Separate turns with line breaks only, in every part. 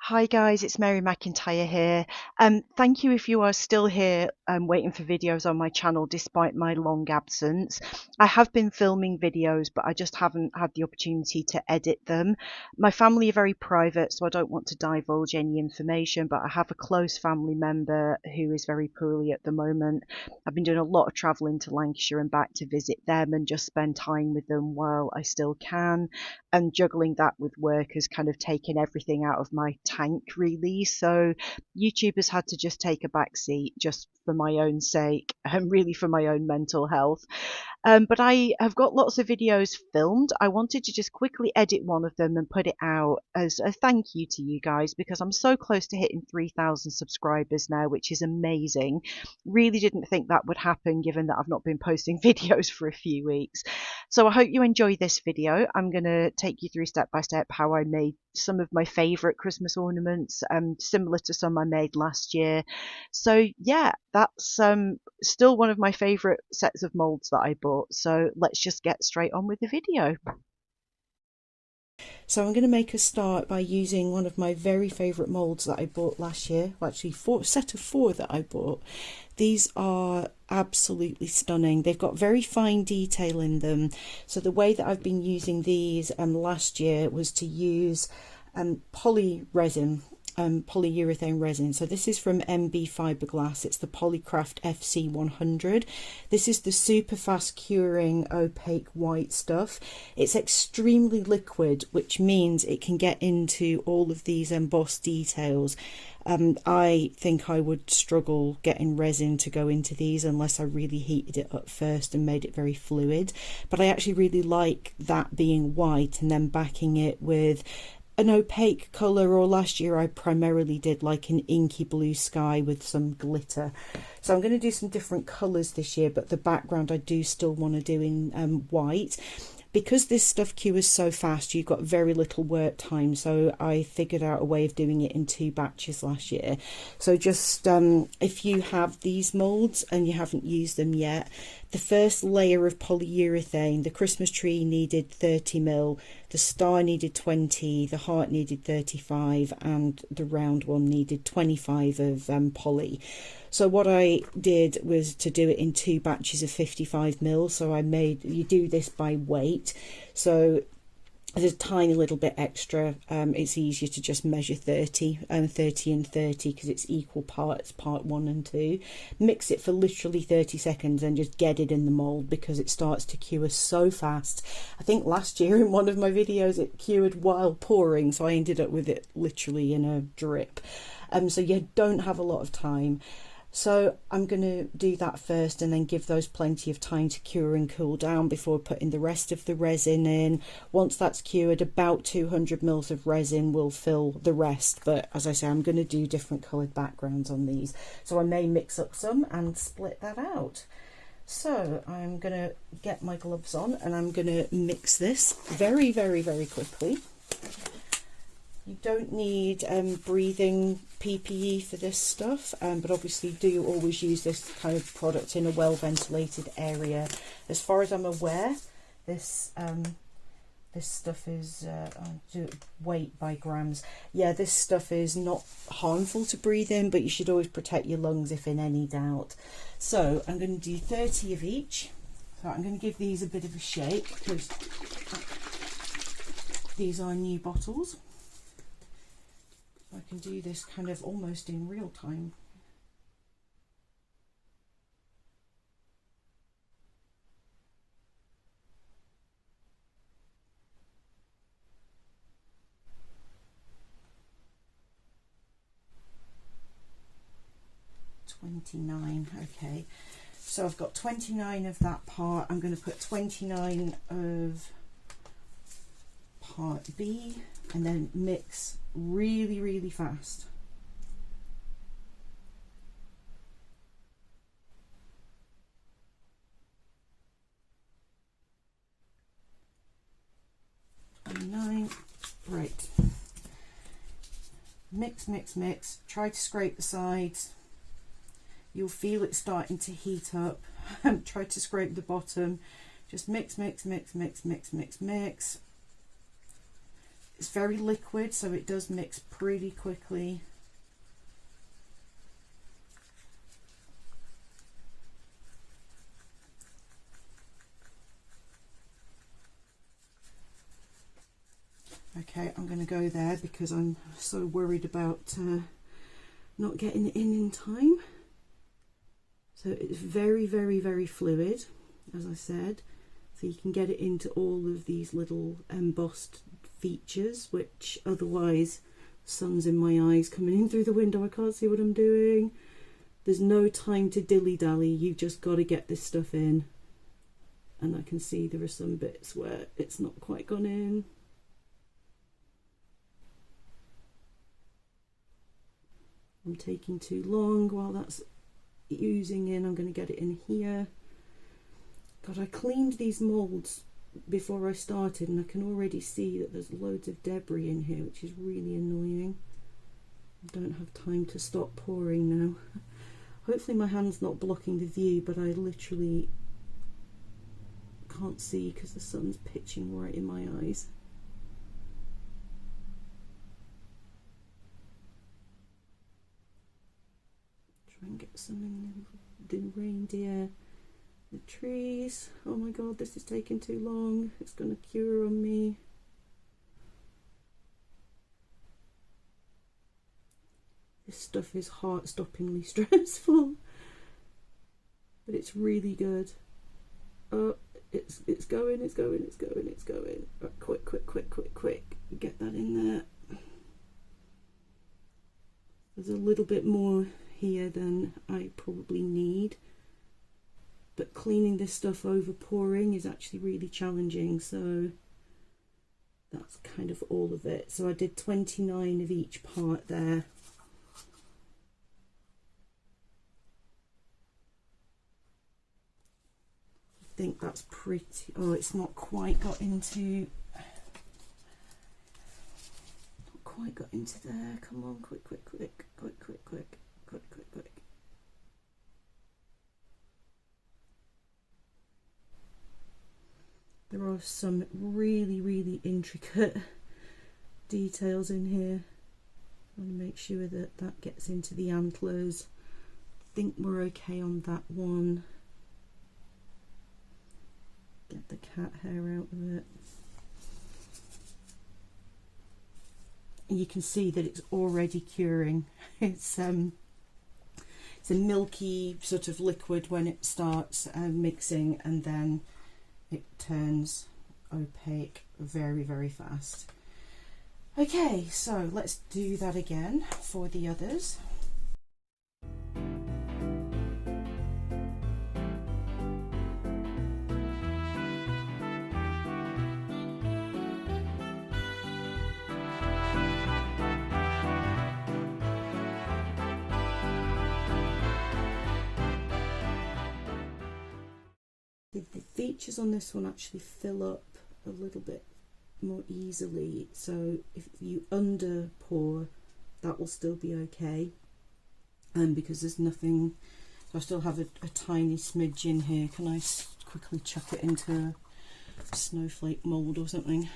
Hi guys, it's Mary McIntyre here. Thank you if you are still here waiting for videos on my channel despite my long absence. I have been filming videos, but I just haven't had the opportunity to edit them. My family are very private, so I don't want to divulge any information, but I have a close family member who is very poorly at the moment. I've been doing a lot of travelling to Lancashire and back to visit them and just spend time with them while I still can, and juggling that with work has kind of taken everything out of my tank really. So YouTube has had to just take a back seat just for my own sake and really for my own mental health. But I have got lots of videos filmed. I wanted to just quickly edit one of them and put it out as a thank you to you guys because I'm so close to hitting 3,000 subscribers now, which is amazing. Really didn't think that would happen given that I've not been posting videos for a few weeks. So I hope you enjoy this video. I'm going to take you through step by step how I made some of my favourite Christmas ornaments, similar to some I made last year. So yeah, that's still one of my favourite sets of moulds that I bought. So let's just get straight on with the video. So I'm going to make a start by using one of my very favourite moulds that I bought last year. Well, actually, a set of 4 that I bought. These are absolutely stunning. They've got very fine detail in them. So the way that I've been using these last year was to use polyurethane resin. So this is from MB Fibreglass. It's the Polycraft FC100. This is the super fast curing opaque white stuff. It's extremely liquid, which means it can get into all of these embossed details. I think I would struggle getting resin to go into these unless I really heated it up first and made it very fluid. But I actually really like that being white and then backing it with an opaque colour, or last year I primarily did like an inky blue sky with some glitter. So I'm going to do some different colours this year, but the background I do still want to do in white. Because this stuff cures so fast, you've got very little work time, so I figured out a way of doing it in 2 batches last year. So just if you have these moulds and you haven't used them yet, the first layer of polyurethane, the Christmas tree needed 30 ml, the star needed 20, the heart needed 35, and the round one needed 25 of poly. So what I did was to do it in 2 batches of 55 ml. So you do this by weight. So there's a tiny little bit extra. It's easier to just measure 30 and 30 because it's equal parts, part 1 and 2. Mix it for literally 30 seconds and just get it in the mould because it starts to cure so fast. I think last year in one of my videos it cured while pouring, so I ended up with it literally in a drip. So you don't have a lot of time. So I'm going to do that first and then give those plenty of time to cure and cool down before putting the rest of the resin in. Once that's cured, about 200 ml of resin will fill the rest, but as I say, I'm going to do different coloured backgrounds on these, so I may mix up some and split that out. So I'm going to get my gloves on and I'm going to mix this very, very, very quickly. You don't need breathing PPE for this stuff, but obviously do always use this kind of product in a well ventilated area. As far as I'm aware, this stuff is I'll do weight by grams. Yeah, this stuff is not harmful to breathe in, but you should always protect your lungs if in any doubt. So I'm going to do 30 of each. So I'm going to give these a bit of a shake because these are new bottles. I can do this kind of almost in real time. Okay, so I've got 29 of that part. I'm going to put 29 of part B and then mix really, really fast. Right. Mix, mix, mix. Try to scrape the sides. You'll feel it starting to heat up. Try to scrape the bottom. Just mix, mix, mix, mix, mix, mix, mix. It's very liquid, so it does mix pretty quickly. Okay, I'm going to go there because I'm so worried about not getting it in time. So it's very, very, very fluid, as I said. So you can get it into all of these little embossed features, which otherwise, sun's in my eyes coming in through the window, I can't see what I'm doing. There's no time to dilly-dally, you've just got to get this stuff in. And I can see there are some bits where it's not quite gone in. I'm taking too long while that's oozing in. I'm going to get it in here. God, I cleaned these moulds before I started and I can already see that there's loads of debris in here, which is really annoying. I don't have time to stop pouring now. Hopefully my hand's not blocking the view, but I literally can't see because the sun's pitching right in my eyes. Try and get some in the reindeer, the trees. Oh my god, this is taking too long. It's going to cure on me. This stuff is heart-stoppingly stressful, but it's really good. Oh, it's going. Right, quick. Get that in there. There's a little bit more here than I probably need, but cleaning this stuff over pouring is actually really challenging, so that's kind of all of it. So I did 29 of each part there. I think that's pretty. Oh, it's not quite got into there. Come on, quick. There are some really intricate details in here. I want to make sure that that gets into the antlers. I think we're okay on that one. Get the cat hair out of it. And you can see that it's already curing. It's a milky sort of liquid when it starts mixing, and then it turns opaque very fast. Okay, so let's do that again for the others. The features on this one actually fill up a little bit more easily, so if you under pour, that will still be okay, because there's nothing. So I still have a tiny smidge in here. Can I quickly chuck it into a snowflake mould or something?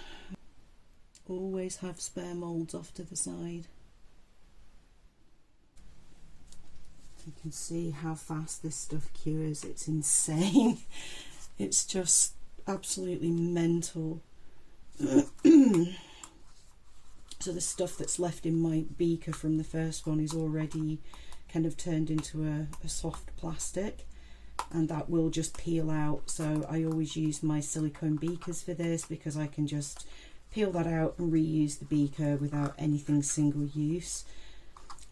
Always have spare moulds off to the side. You can see how fast this stuff cures. It's insane. It's just absolutely mental. So the stuff that's left in my beaker from the first one is already kind of turned into a soft plastic, and that will just peel out. So I always use my silicone beakers for this because I can just peel that out and reuse the beaker without anything single use.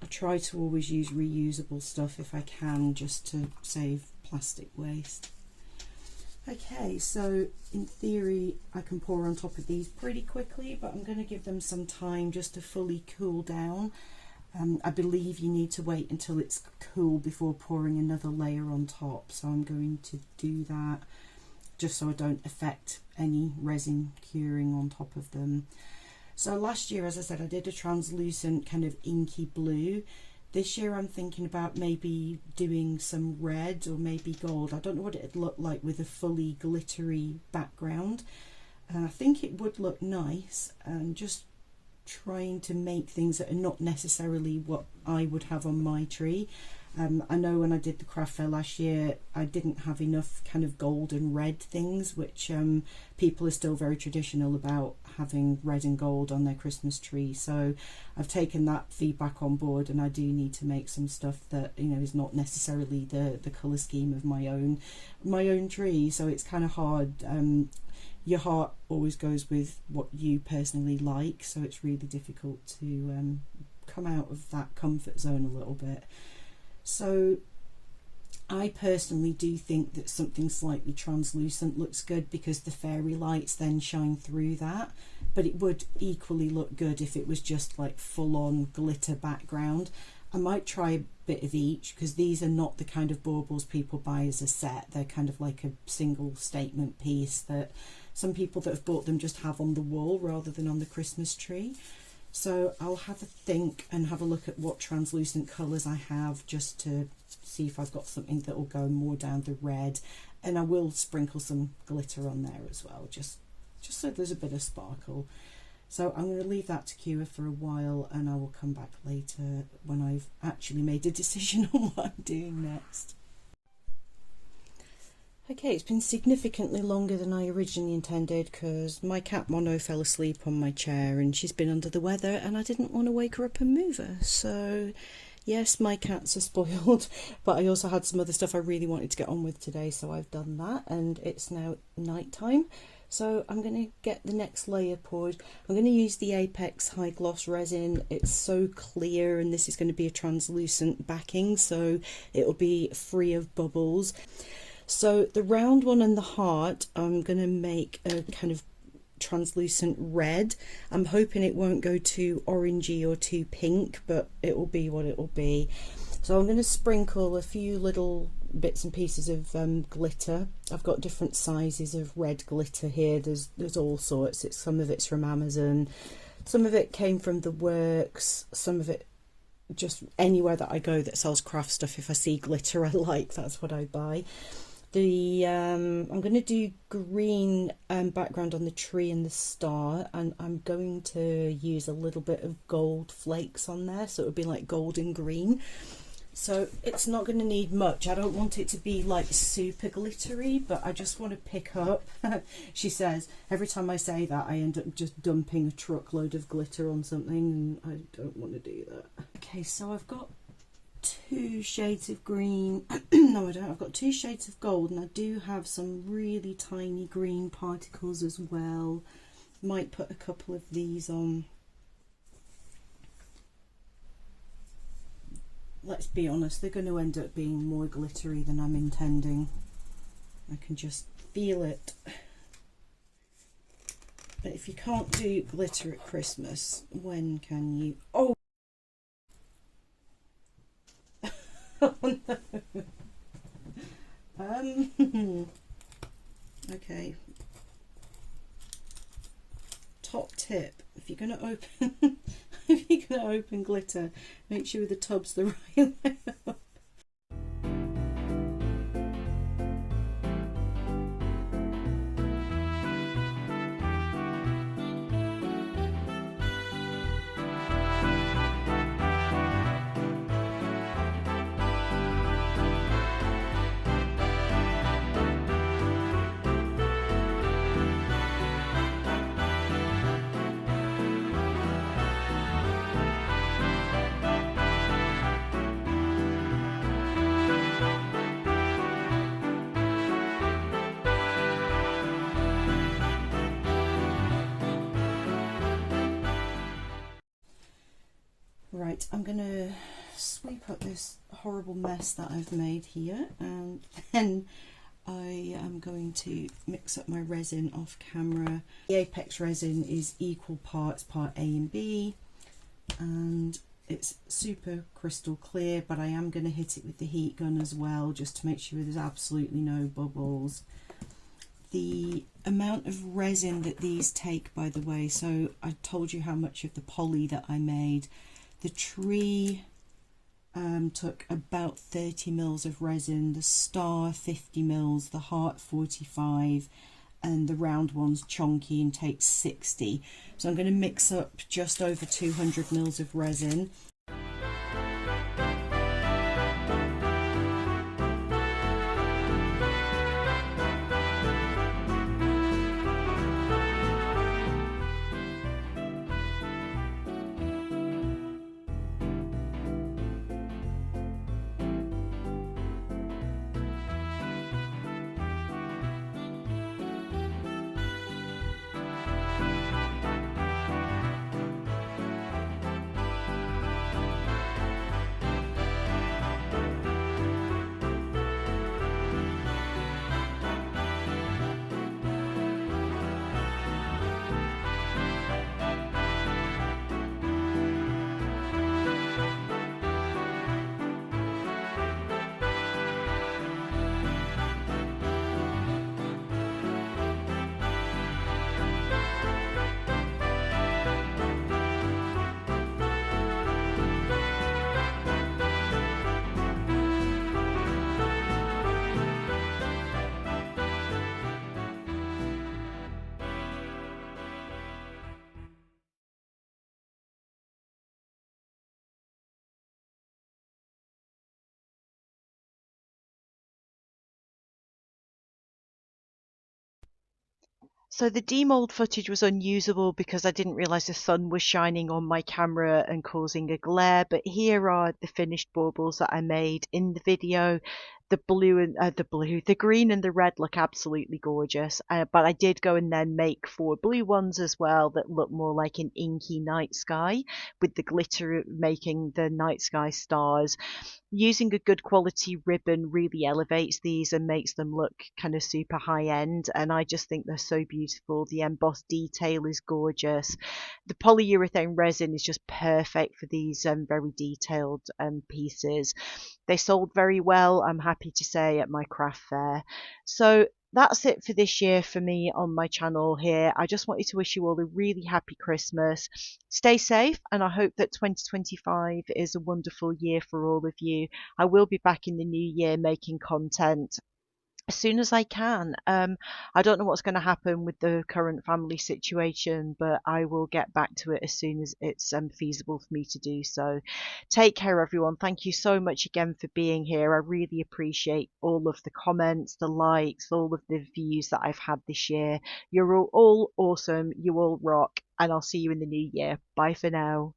I try to always use reusable stuff if I can, just to save plastic waste. Okay, so in theory I can pour on top of these pretty quickly, but I'm going to give them some time just to fully cool down. I believe you need to wait until it's cool before pouring another layer on top, so I'm going to do that just so I don't affect any resin curing on top of them. So last year, as I said, I did a translucent kind of inky blue. This year I'm thinking about maybe doing some red or maybe gold. I don't know what it'd look like with a fully glittery background. I think it would look nice, and just trying to make things that are not necessarily what I would have on my tree. I know when I did the craft fair last year, I didn't have enough kind of gold and red things, which people are still very traditional about having red and gold on their Christmas tree. So I've taken that feedback on board, and I do need to make some stuff that, you know, is not necessarily the colour scheme of my own tree. So it's kind of hard. Your heart always goes with what you personally like, so it's really difficult to come out of that comfort zone a little bit. So I personally do think that something slightly translucent looks good, because the fairy lights then shine through that, but it would equally look good if it was just like full-on glitter background. I might try a bit of each, because these are not the kind of baubles people buy as a set. They're kind of like a single statement piece that some people that have bought them just have on the wall rather than on the Christmas tree. So I'll have a think and have a look at what translucent colours I have, just to see if I've got something that will go more down the red, and I will sprinkle some glitter on there as well, just so there's a bit of sparkle. So I'm going to leave that to cure for a while, and I will come back later when I've actually made a decision on what I'm doing next. Okay, it's been significantly longer than I originally intended, because my cat Mono fell asleep on my chair and she's been under the weather, and I didn't want to wake her up and move her. So yes, my cats are spoiled, but I also had some other stuff I really wanted to get on with today, so I've done that, and it's now night time. So I'm going to get the next layer poured. I'm going to use the Apex High Gloss resin. It's so clear, and this is going to be a translucent backing, so it'll be free of bubbles. So the round one and the heart, I'm going to make a kind of translucent red. I'm hoping it won't go too orangey or too pink, but it will be what it will be. So I'm going to sprinkle a few little bits and pieces of glitter. I've got different sizes of red glitter here. There's all sorts. Some of it's from Amazon, some of it came from the works, some of it just anywhere that I go that sells craft stuff. If I see glitter I like, that's what I buy. I'm going to do green background on the tree and the star, and I'm going to use a little bit of gold flakes on there, so it would be like golden green. So it's not going to need much. I don't want it to be like super glittery, but I just want to pick up she says every time I say that I end up just dumping a truckload of glitter on something, and I don't want to do that. Okay, so I've got 2 shades of green. No, I don't. I've got 2 shades of gold, and I do have some really tiny green particles as well. Might put a couple of these on. Let's be honest, they're going to end up being more glittery than I'm intending. I can just feel it. But if you can't do glitter at Christmas, when can you? Oh! Oh no. Okay. Top tip: if you're gonna open, if you're gonna open glitter, make sure the tub's the right way up. Right, I'm going to sweep up this horrible mess that I've made here, and then I am going to mix up my resin off camera. The Apex resin is equal parts, part A and B, and it's super crystal clear, but I am going to hit it with the heat gun as well, just to make sure there's absolutely no bubbles. The amount of resin that these take, by the way, so I told you how much of the poly that I made. The tree took about 30 mils of resin, the star 50 mils, the heart 45, and the round one's chonky and takes 60. So I'm going to mix up just over 200 mils of resin.
So the demold footage was unusable because I didn't realize the sun was shining on my camera and causing a glare, but here are the finished baubles that I made in the video. The green and the red look absolutely gorgeous, but I did go and then make 4 blue ones as well that look more like an inky night sky, with the glitter making the night sky stars. Using a good quality ribbon really elevates these and makes them look kind of super high end, and I just think they're so beautiful. The embossed detail is gorgeous. The polyurethane resin is just perfect for these very detailed pieces. They sold very well, I'm happy to say, at my craft fair. So that's it for this year for me on my channel here. I just wanted to wish you all a really happy Christmas. Stay safe, and I hope that 2025 is a wonderful year for all of you. I will be back in the new year making content as soon as I can. I don't know what's going to happen with the current family situation, but I will get back to it as soon as it's feasible for me to do so. Take care, everyone. Thank you so much again for being here. I really appreciate all of the comments, the likes, all of the views that I've had this year. You're all awesome. You all rock, and I'll see you in the new year. Bye for now.